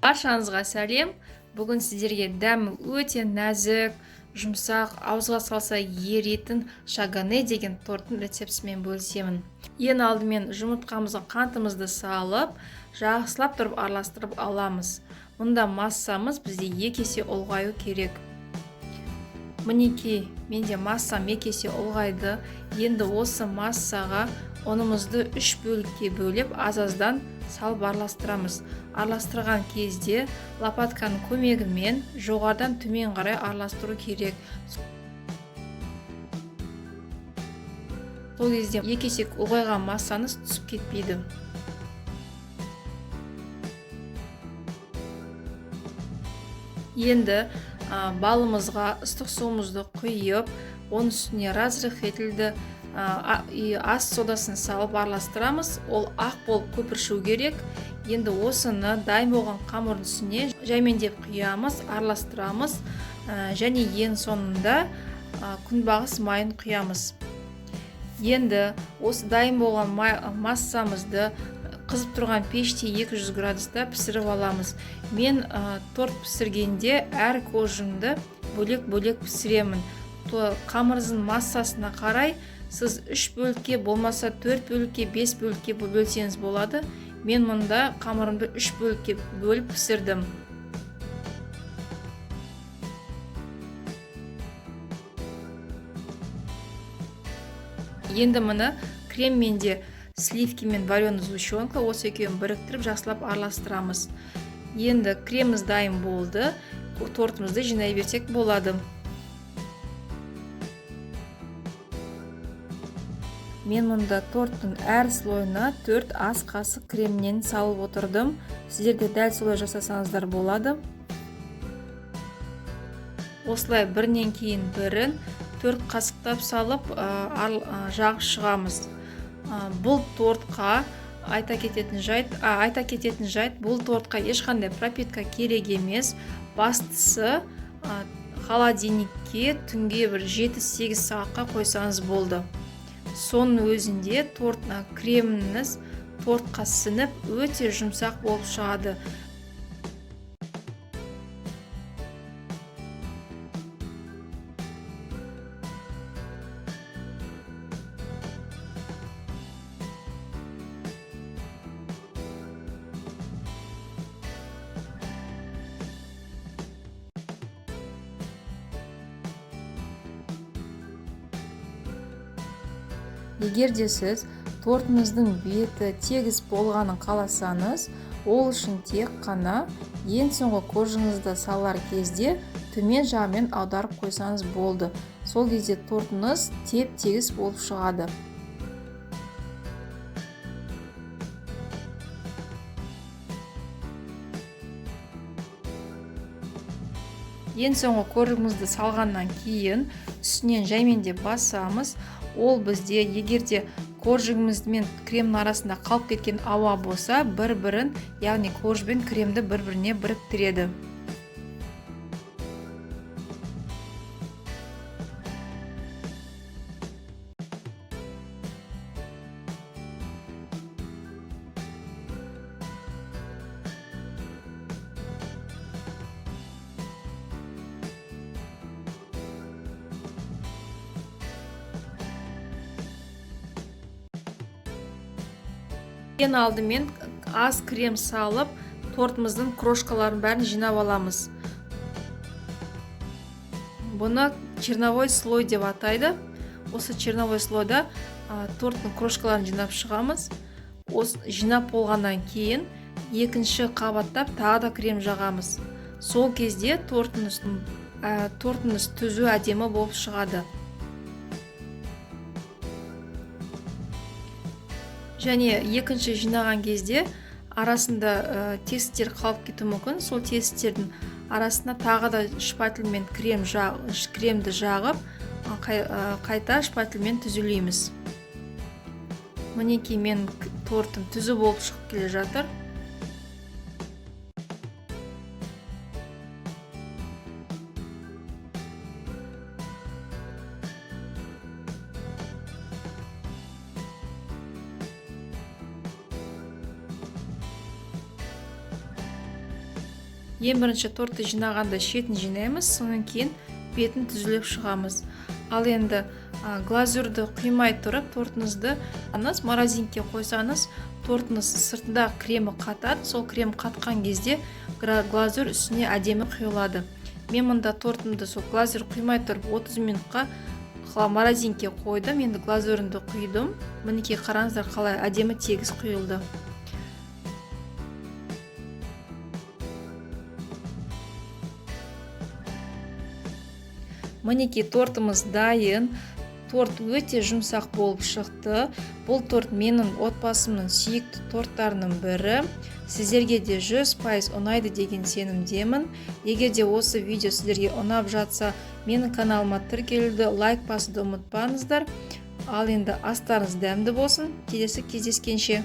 Баршаңызға сәлем. Бүгін сіздерге дәмі өте нәзік, жұмсақ, ауызға салса еритін шагане деген торттың рецептісімен бөлісемін. Ең алдымен жұмыртқамызға қантымызды салып, жақсылап тұрып араластырып аламыз. Мұнда массамыз бізде 2 есе ұлғаю керек. Мінекей, менде массам 2 есе ұлғайды. Енді осы массаға ұнымызды 3 бөлікке бөліп, аз-аздан салып араластырамыз. Араластырған кезде лопатканың көмегімен жоғарыдан төмен қарай араластыру керек. Сол кезде 2 есе ұлғайған массаңыз түсіп кетпейді. Енді балымызға ыстық суымызды құйып, оның үстіне разрыхлителді ас содасын салып араластырамыз. Ол ақ болып көпіршу керек. Енді осыны дайын болған қамырдың үстіне жаймендеп құямыз, араластырамыз. Және ең соңында күнбағыс майын құямыз. Енді осы дайын болған массамызды қызып тұрған пеште 200 градуста пісіріп аламыз. Мен торт пісіргенде әр кожымды бөлек-бөлек пісіремін. Қамырдың массасына қарай сіз 3 бөлікке, болмаса 4 бөлікке, 5 бөлікке бөлсеңіз болады. Мен мұнда қамырымды 3 бөлікке бөліп пісірдім. Енді мұны креммен де сливки мен вареный сгущенка осы екеуін біріктіріп жақсылап араластырамыз. Енді креміміз дайын болды. Тортымызды жинай берсек болады. Мен мұнда торттың әр слойына 4 ас қасық кремнен салып отырдым. Сіздер де дәл солай жасасаңыздар болады. Осылай бірінен кейін бірін 4 қасықтап салып жағып шығамыз. Бұл тортқа айта кететін жайт, бұл тортқа ешқандай пропитка керек емес. Бастысы холодильникке түнге бір 7-8 сағатқа қойсаңыз болды. Соның өзінде креміңіз тортқа сіңіп өте жұмсақ болып шығады. Егер де сіз тортыңыздың беті тегіс болғанын қаласаңыз, ол үшін тек қана ең соңғы кожыңызды салар кезде төмен жағымен аударып қойсаңыз болды. Сол кезде тортыңыз теп-тегіс болып шығады. Ең соңғы кожымызды салғаннан кейін үстінен жаймендеп басамыз. Ол бізде егерде коржығымыз мен кремнің арасында қалып кеткен ауа болса, бір-бірін, яғни корж бен кремді бір-біріне біріктіреді. Ең алдымен аз крем салып, тортымыздың крошкаларын бәрін жинап аламыз. Бұны черновой слой деп атайды. Осы черновой слойда торттың крошкаларын жинап шығамыз. Осы жинап болғаннан кейін екінші қабаттап тағы да крем жағамыз. Сол кезде тортыңыз түзу әдемі болып шығады. Және екінші жинаған кезде арасында тесттер қалып кетуі мүмкін. Сол тесттердің арасына тағы да шпательмен кремді жағып, қайта шпательмен түзілейміз. Мінекей мен тортым түзу болып шығып келе жатыр. Ең бірінші тортты жинағанда шетін жинаймыз, сонан кейін бетін түзіліп шығамыз. Ал енді глазурды құймай тұрып тортыңызды морозилкаға қойсаңыз, тортыңыз сыртында кремі қатады. Сол крем қатқан кезде глазур үстіне әдемі құйылады. Мен мұнда тортымды сол глазур құймай тұрып 30 минутқа морозилкаға қойдым. Енді глазурымды құйдым. Мінекей қараңыздар қалай әдемі тегіс құйылды. Мінекей тортымыз дайын. Торт өте жұмсақ болып шықты. Бұл торт менің отбасымның сүйікті торттарының бірі. Сіздерге де 100% ұнайды деген сенімдемін. Егер де осы видео сіздерге ұнап жатса, менің каналыма тіркелуді, лайк басуды ұмытпаңыздар. Ал енді астарыңыз дәмді болсын. Келесі кездескенше.